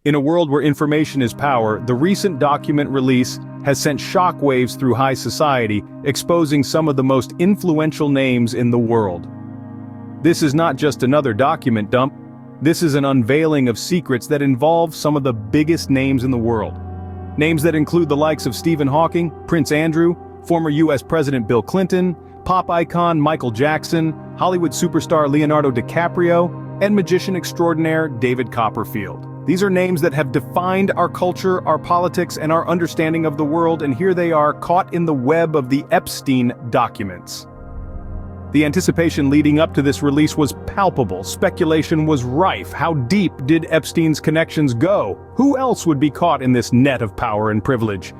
In a world where information is power, the recent document release has sent shockwaves through high society, exposing some of the most influential names in the world. This is not just another document dump. This is an unveiling of secrets that involve some of the biggest names in the world. Names that include the likes of Stephen Hawking, Prince Andrew, former US President Bill Clinton, pop icon Michael Jackson, Hollywood superstar Leonardo DiCaprio, and magician extraordinaire David Copperfield. These are names that have defined our culture, our politics, and our understanding of the world, and here they are, caught in the web of the Epstein documents. The anticipation leading up to this release was palpable. Speculation was rife. How deep did Epstein's connections go? Who else would be caught in this net of power and privilege?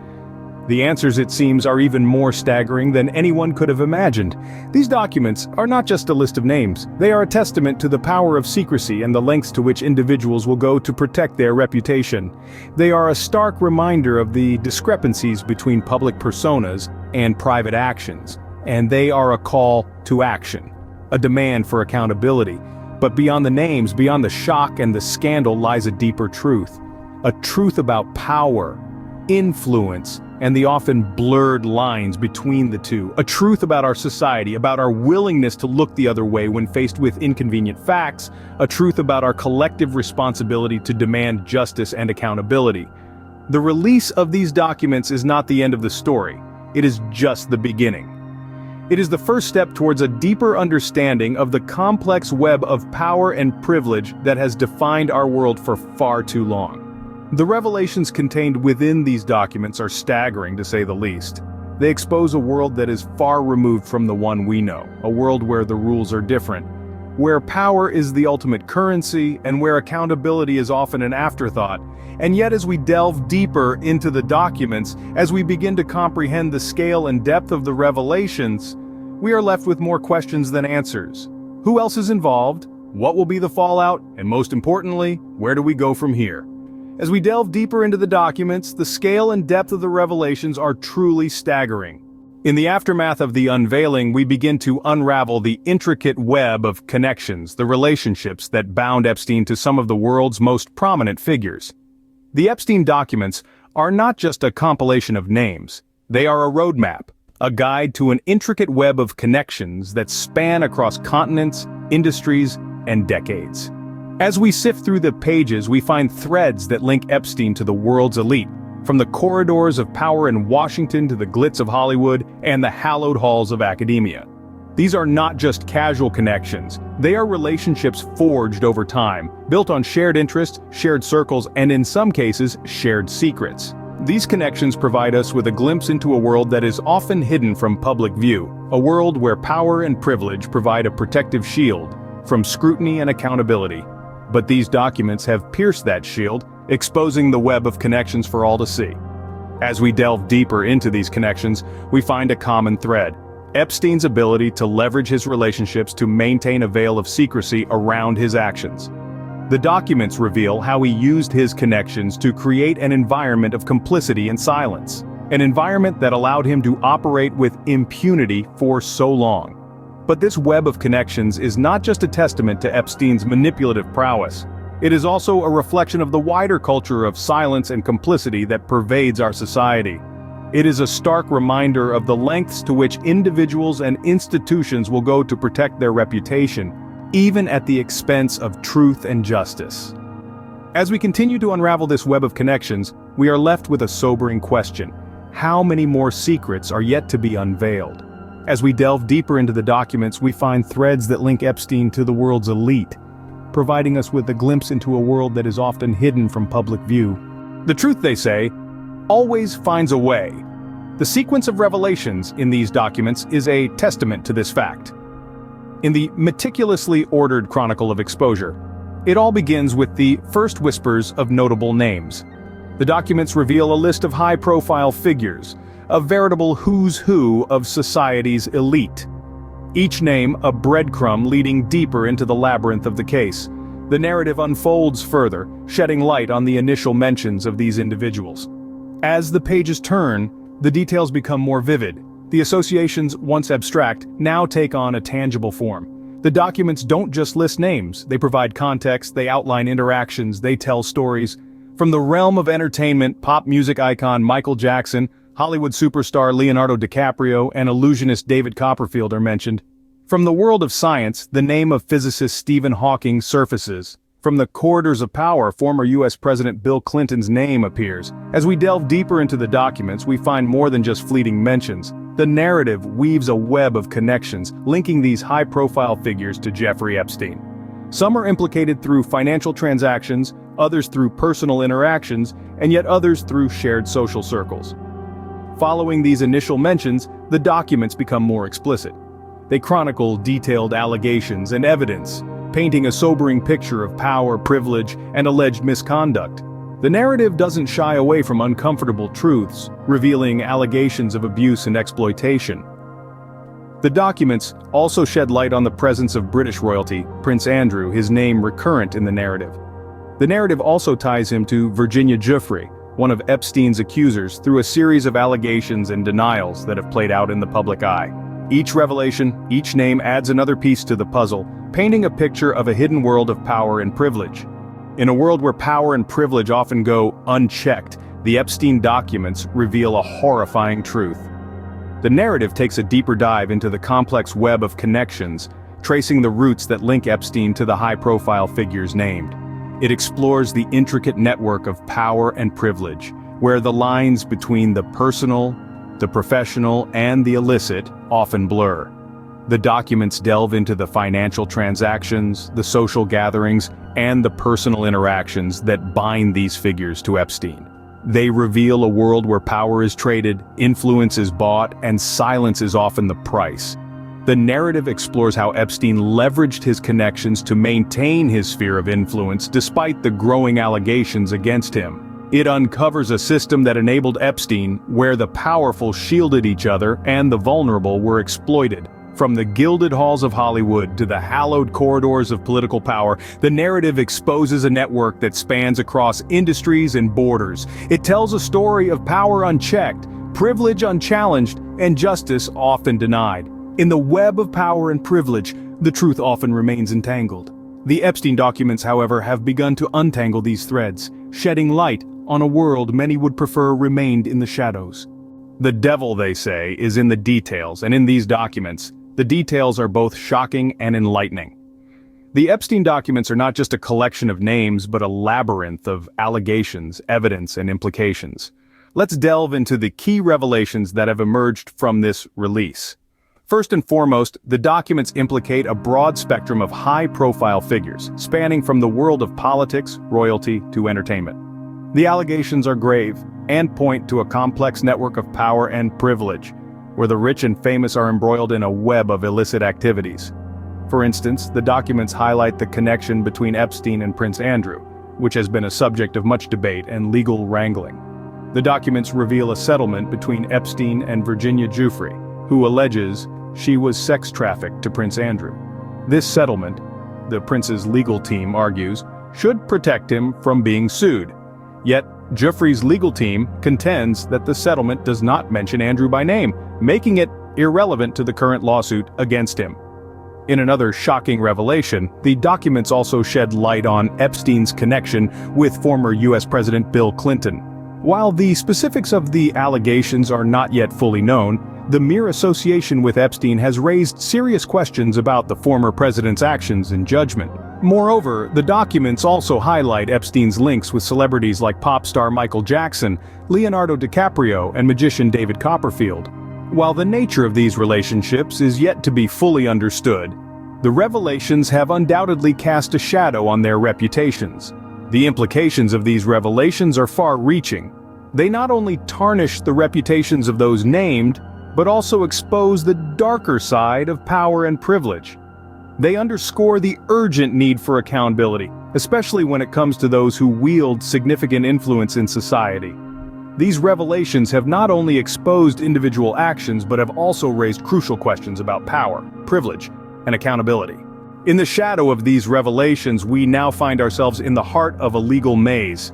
The answers, it seems, are even more staggering than anyone could have imagined. These documents are not just a list of names. They are a testament to the power of secrecy and the lengths to which individuals will go to protect their reputation. They are a stark reminder of the discrepancies between public personas and private actions. And they are a call to action, a demand for accountability. But beyond the names, beyond the shock and the scandal lies a deeper truth. A truth about power, influence, and the often blurred lines between the two. A truth about our society, about our willingness to look the other way when faced with inconvenient facts. A truth about our collective responsibility to demand justice and accountability. The release of these documents is not the end of the story. It is just the beginning. It is the first step towards a deeper understanding of the complex web of power and privilege that has defined our world for far too long. The revelations contained within these documents are staggering, to say the least. They expose a world that is far removed from the one we know, a world where the rules are different, where power is the ultimate currency, and where accountability is often an afterthought. And yet, as we delve deeper into the documents, as we begin to comprehend the scale and depth of the revelations, we are left with more questions than answers. Who else is involved? What will be the fallout? And most importantly, where do we go from here? As we delve deeper into the documents, the scale and depth of the revelations are truly staggering. In the aftermath of the unveiling, we begin to unravel the intricate web of connections, the relationships that bound Epstein to some of the world's most prominent figures. The Epstein documents are not just a compilation of names. They are a roadmap, a guide to an intricate web of connections that span across continents, industries, and decades. As we sift through the pages, we find threads that link Epstein to the world's elite, from the corridors of power in Washington to the glitz of Hollywood and the hallowed halls of academia. These are not just casual connections, they are relationships forged over time, built on shared interests, shared circles, and in some cases, shared secrets. These connections provide us with a glimpse into a world that is often hidden from public view, a world where power and privilege provide a protective shield from scrutiny and accountability. But these documents have pierced that shield, exposing the web of connections for all to see. As we delve deeper into these connections, we find a common thread: Epstein's ability to leverage his relationships to maintain a veil of secrecy around his actions. The documents reveal how he used his connections to create an environment of complicity and silence, an environment that allowed him to operate with impunity for so long. But this web of connections is not just a testament to Epstein's manipulative prowess. It is also a reflection of the wider culture of silence and complicity that pervades our society. It is a stark reminder of the lengths to which individuals and institutions will go to protect their reputation, even at the expense of truth and justice. As we continue to unravel this web of connections, we are left with a sobering question: how many more secrets are yet to be unveiled? As we delve deeper into the documents, we find threads that link Epstein to the world's elite, providing us with a glimpse into a world that is often hidden from public view. The truth, they say, always finds a way. The sequence of revelations in these documents is a testament to this fact. In the meticulously ordered chronicle of exposure, it all begins with the first whispers of notable names. The documents reveal a list of high-profile figures, a veritable who's who of society's elite. Each name a breadcrumb leading deeper into the labyrinth of the case. The narrative unfolds further, shedding light on the initial mentions of these individuals. As the pages turn, the details become more vivid. The associations, once abstract, now take on a tangible form. The documents don't just list names, they provide context, they outline interactions, they tell stories. From the realm of entertainment, pop music icon Michael Jackson, Hollywood superstar Leonardo DiCaprio, and illusionist David Copperfield are mentioned. From the world of science, the name of physicist Stephen Hawking surfaces. From the corridors of power, former U.S. President Bill Clinton's name appears. As we delve deeper into the documents, we find more than just fleeting mentions. The narrative weaves a web of connections, linking these high-profile figures to Jeffrey Epstein. Some are implicated through financial transactions, others through personal interactions, and yet others through shared social circles. Following these initial mentions, the documents become more explicit. They chronicle detailed allegations and evidence, painting a sobering picture of power, privilege, and alleged misconduct. The narrative doesn't shy away from uncomfortable truths, revealing allegations of abuse and exploitation. The documents also shed light on the presence of British royalty, Prince Andrew, his name recurrent in the narrative. The narrative also ties him to Virginia Giuffre, one of Epstein's accusers, through a series of allegations and denials that have played out in the public eye. Each revelation, each name adds another piece to the puzzle, painting a picture of a hidden world of power and privilege. In a world where power and privilege often go unchecked, the Epstein documents reveal a horrifying truth. The narrative takes a deeper dive into the complex web of connections, tracing the roots that link Epstein to the high-profile figures named. It explores the intricate network of power and privilege, where the lines between the personal, the professional, and the illicit often blur. The documents delve into the financial transactions, the social gatherings, and the personal interactions that bind these figures to Epstein. They reveal a world where power is traded, influence is bought, and silence is often the price. The narrative explores how Epstein leveraged his connections to maintain his sphere of influence despite the growing allegations against him. It uncovers a system that enabled Epstein, where the powerful shielded each other and the vulnerable were exploited. From the gilded halls of Hollywood to the hallowed corridors of political power, the narrative exposes a network that spans across industries and borders. It tells a story of power unchecked, privilege unchallenged, and justice often denied. In the web of power and privilege, the truth often remains entangled. The Epstein documents, however, have begun to untangle these threads, shedding light on a world many would prefer remained in the shadows. The devil, they say, is in the details, and in these documents, the details are both shocking and enlightening. The Epstein documents are not just a collection of names, but a labyrinth of allegations, evidence, and implications. Let's delve into the key revelations that have emerged from this release. First and foremost, the documents implicate a broad spectrum of high-profile figures, spanning from the world of politics, royalty, to entertainment. The allegations are grave and point to a complex network of power and privilege, where the rich and famous are embroiled in a web of illicit activities. For instance, the documents highlight the connection between Epstein and Prince Andrew, which has been a subject of much debate and legal wrangling. The documents reveal a settlement between Epstein and Virginia Giuffre, who alleges she was sex trafficked to Prince Andrew. This settlement, the prince's legal team argues, should protect him from being sued. Yet, Giuffre's legal team contends that the settlement does not mention Andrew by name, making it irrelevant to the current lawsuit against him. In another shocking revelation, the documents also shed light on Epstein's connection with former U.S. President Bill Clinton. While the specifics of the allegations are not yet fully known, the mere association with Epstein has raised serious questions about the former president's actions and judgment. Moreover, the documents also highlight Epstein's links with celebrities like pop star Michael Jackson, Leonardo DiCaprio, and magician David Copperfield. While the nature of these relationships is yet to be fully understood, the revelations have undoubtedly cast a shadow on their reputations. The implications of these revelations are far-reaching. They not only tarnish the reputations of those named, but also expose the darker side of power and privilege. They underscore the urgent need for accountability, especially when it comes to those who wield significant influence in society. These revelations have not only exposed individual actions but have also raised crucial questions about power, privilege, and accountability. In the shadow of these revelations, we now find ourselves in the heart of a legal maze.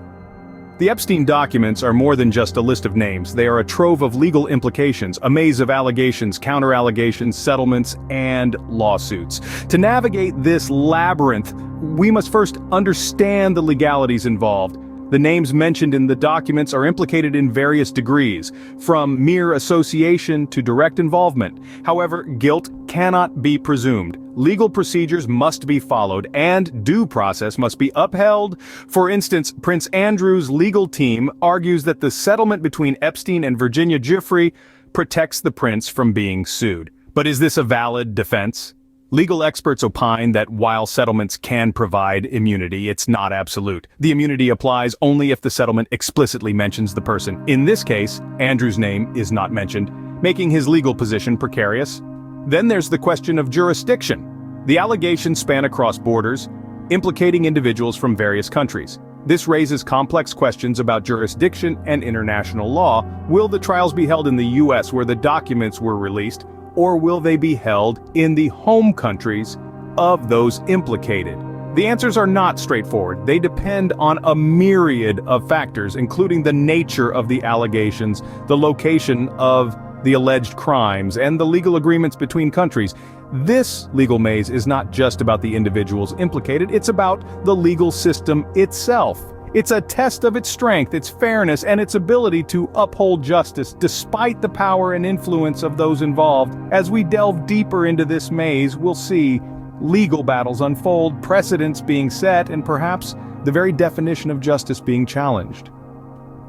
The Epstein documents are more than just a list of names. They are a trove of legal implications, a maze of allegations, counter-allegations, settlements, and lawsuits. To navigate this labyrinth, we must first understand the legalities involved. The names mentioned in the documents are implicated in various degrees, from mere association to direct involvement. However, guilt cannot be presumed. Legal procedures must be followed, and due process must be upheld. For instance, Prince Andrew's legal team argues that the settlement between Epstein and Virginia Giuffre protects the prince from being sued. But is this a valid defense? Legal experts opine that while settlements can provide immunity, it's not absolute. The immunity applies only if the settlement explicitly mentions the person. In this case, Andrew's name is not mentioned, making his legal position precarious. Then there's the question of jurisdiction. The allegations span across borders, implicating individuals from various countries. This raises complex questions about jurisdiction and international law. Will the trials be held in the US where the documents were released, or will they be held in the home countries of those implicated? The answers are not straightforward. They depend on a myriad of factors, including the nature of the allegations, the location of the alleged crimes, and the legal agreements between countries. This legal maze is not just about the individuals implicated, it's about the legal system itself. It's a test of its strength, its fairness, and its ability to uphold justice despite the power and influence of those involved. As we delve deeper into this maze, we'll see legal battles unfold, precedents being set, and perhaps the very definition of justice being challenged.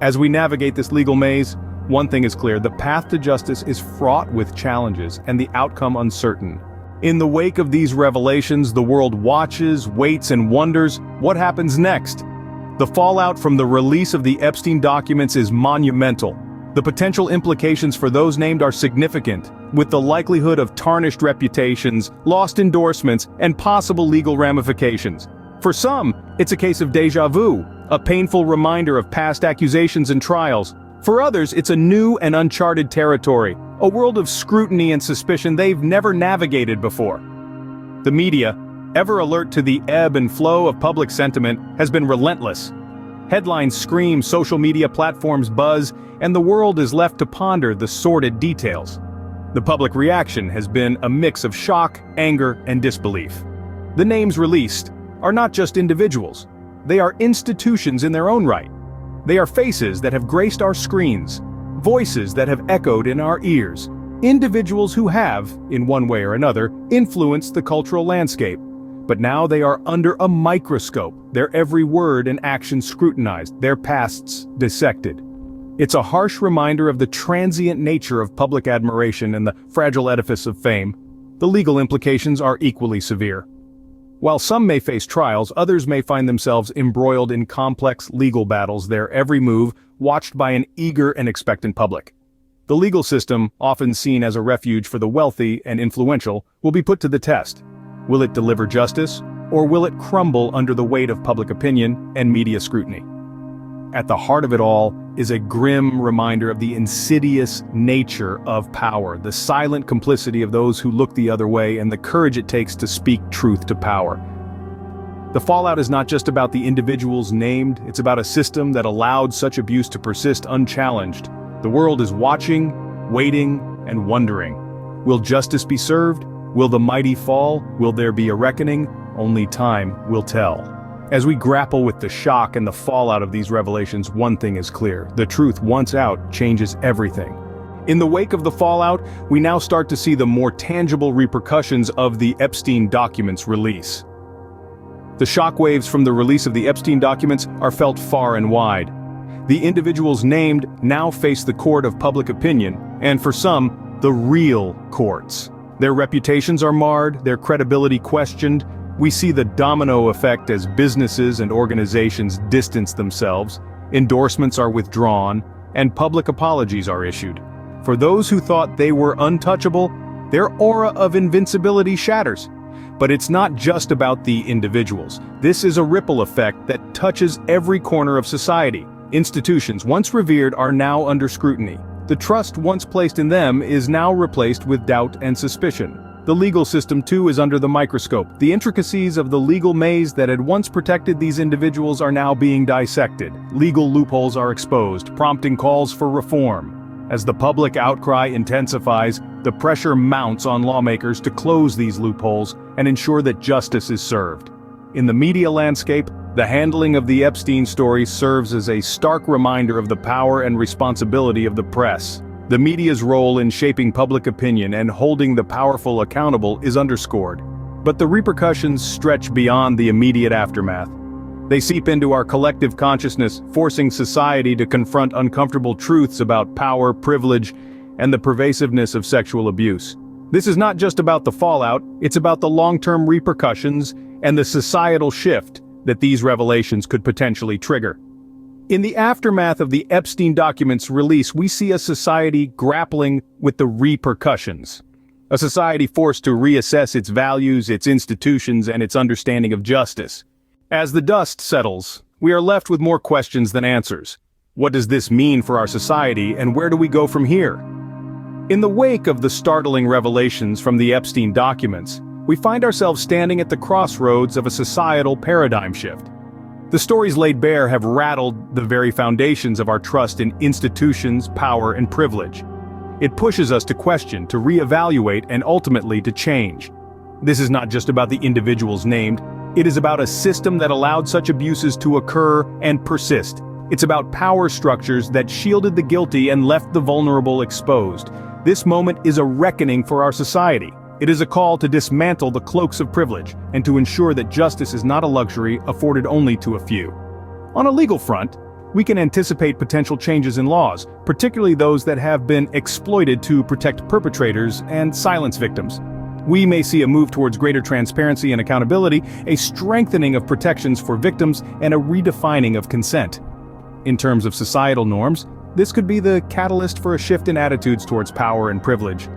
As we navigate this legal maze, one thing is clear: the path to justice is fraught with challenges and the outcome uncertain. In the wake of these revelations, the world watches, waits, and wonders what happens next. The fallout from the release of the Epstein documents is monumental. The potential implications for those named are significant, with the likelihood of tarnished reputations, lost endorsements, and possible legal ramifications. For some, it's a case of déjà vu, a painful reminder of past accusations and trials. For others, it's a new and uncharted territory, a world of scrutiny and suspicion they've never navigated before. The media, ever alert to the ebb and flow of public sentiment, has been relentless. Headlines scream, social media platforms buzz, and the world is left to ponder the sordid details. The public reaction has been a mix of shock, anger, and disbelief. The names released are not just individuals. They are institutions in their own right. They are faces that have graced our screens, voices that have echoed in our ears, individuals who have, in one way or another, influenced the cultural landscape. But now they are under a microscope, their every word and action scrutinized, their pasts dissected. It's a harsh reminder of the transient nature of public admiration and the fragile edifice of fame. The legal implications are equally severe. While some may face trials, others may find themselves embroiled in complex legal battles, their every move watched by an eager and expectant public. The legal system, often seen as a refuge for the wealthy and influential, will be put to the test. Will it deliver justice, or will it crumble under the weight of public opinion and media scrutiny? At the heart of it all is a grim reminder of the insidious nature of power, the silent complicity of those who look the other way, and the courage it takes to speak truth to power. The fallout is not just about the individuals named, it's about a system that allowed such abuse to persist unchallenged. The world is watching, waiting, and wondering. Will justice be served? Will the mighty fall? Will there be a reckoning? Only time will tell. As we grapple with the shock and the fallout of these revelations, one thing is clear: the truth, once out, changes everything. In the wake of the fallout, we now start to see the more tangible repercussions of the Epstein documents release. The shockwaves from the release of the Epstein documents are felt far and wide. The individuals named now face the court of public opinion, and for some, the real courts. Their reputations are marred, their credibility questioned. We see the domino effect as businesses and organizations distance themselves, endorsements are withdrawn, and public apologies are issued. For those who thought they were untouchable, their aura of invincibility shatters. But it's not just about the individuals. This is a ripple effect that touches every corner of society. Institutions once revered are now under scrutiny. The trust once placed in them is now replaced with doubt and suspicion. The legal system too is under the microscope. The intricacies of the legal maze that had once protected these individuals are now being dissected. Legal loopholes are exposed, prompting calls for reform. As the public outcry intensifies, the pressure mounts on lawmakers to close these loopholes and ensure that justice is served. In the media landscape, The handling of the Epstein story serves as a stark reminder of the power and responsibility of the press. The media's role in shaping public opinion and holding the powerful accountable is underscored. But the repercussions stretch beyond the immediate aftermath. They seep into our collective consciousness, forcing society to confront uncomfortable truths about power, privilege, and the pervasiveness of sexual abuse. This is not just about the fallout, it's about the long-term repercussions and the societal shift that these revelations could potentially trigger. In the aftermath of the Epstein documents' release, we see a society grappling with the repercussions. A society forced to reassess its values, its institutions, and its understanding of justice. As the dust settles, we are left with more questions than answers. What does this mean for our society, and where do we go from here? In the wake of the startling revelations from the Epstein documents, we find ourselves standing at the crossroads of a societal paradigm shift. The stories laid bare have rattled the very foundations of our trust in institutions, power, and privilege. It pushes us to question, to reevaluate, and ultimately to change. This is not just about the individuals named, it is about a system that allowed such abuses to occur and persist. It's about power structures that shielded the guilty and left the vulnerable exposed. This moment is a reckoning for our society. It is a call to dismantle the cloaks of privilege and to ensure that justice is not a luxury afforded only to a few. On a legal front, we can anticipate potential changes in laws, particularly those that have been exploited to protect perpetrators and silence victims. We may see a move towards greater transparency and accountability, a strengthening of protections for victims, and a redefining of consent. In terms of societal norms, this could be the catalyst for a shift in attitudes towards power and privilege.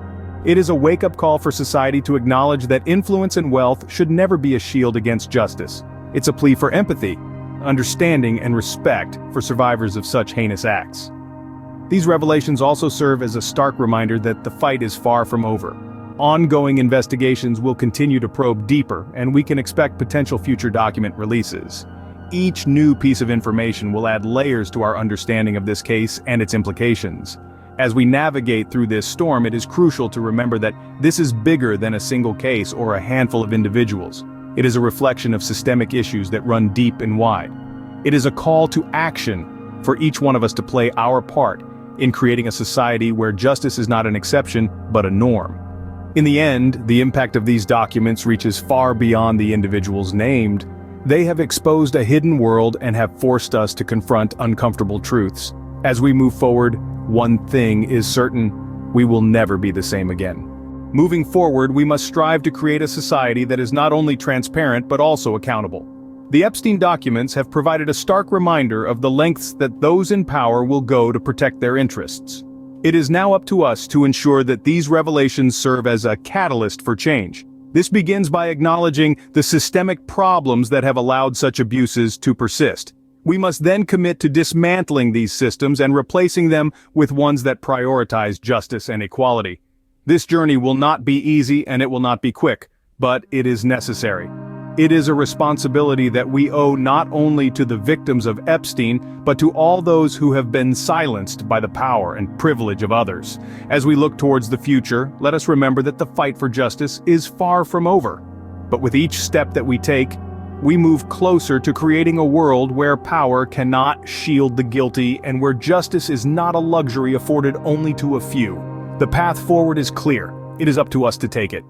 It is a wake-up call for society to acknowledge that influence and wealth should never be a shield against justice. It's a plea for empathy, understanding, and respect for survivors of such heinous acts. These revelations also serve as a stark reminder that the fight is far from over. Ongoing investigations will continue to probe deeper, and we can expect potential future document releases. Each new piece of information will add layers to our understanding of this case and its implications. As we navigate through this storm, it is crucial to remember that this is bigger than a single case or a handful of individuals. It is a reflection of systemic issues that run deep and wide. It is a call to action for each one of us to play our part in creating a society where justice is not an exception, but a norm. In the end, the impact of these documents reaches far beyond the individuals named. They have exposed a hidden world and have forced us to confront uncomfortable truths. As we move forward, one thing is certain: we will never be the same again. Moving forward, we must strive to create a society that is not only transparent but also accountable. The Epstein documents have provided a stark reminder of the lengths that those in power will go to protect their interests. It is now up to us to ensure that these revelations serve as a catalyst for change. This begins by acknowledging the systemic problems that have allowed such abuses to persist. We must then commit to dismantling these systems and replacing them with ones that prioritize justice and equality. This journey will not be easy and it will not be quick, but it is necessary. It is a responsibility that we owe not only to the victims of Epstein, but to all those who have been silenced by the power and privilege of others. As we look towards the future, let us remember that the fight for justice is far from over. But with each step that we take, we move closer to creating a world where power cannot shield the guilty and where justice is not a luxury afforded only to a few. The path forward is clear. It is up to us to take it.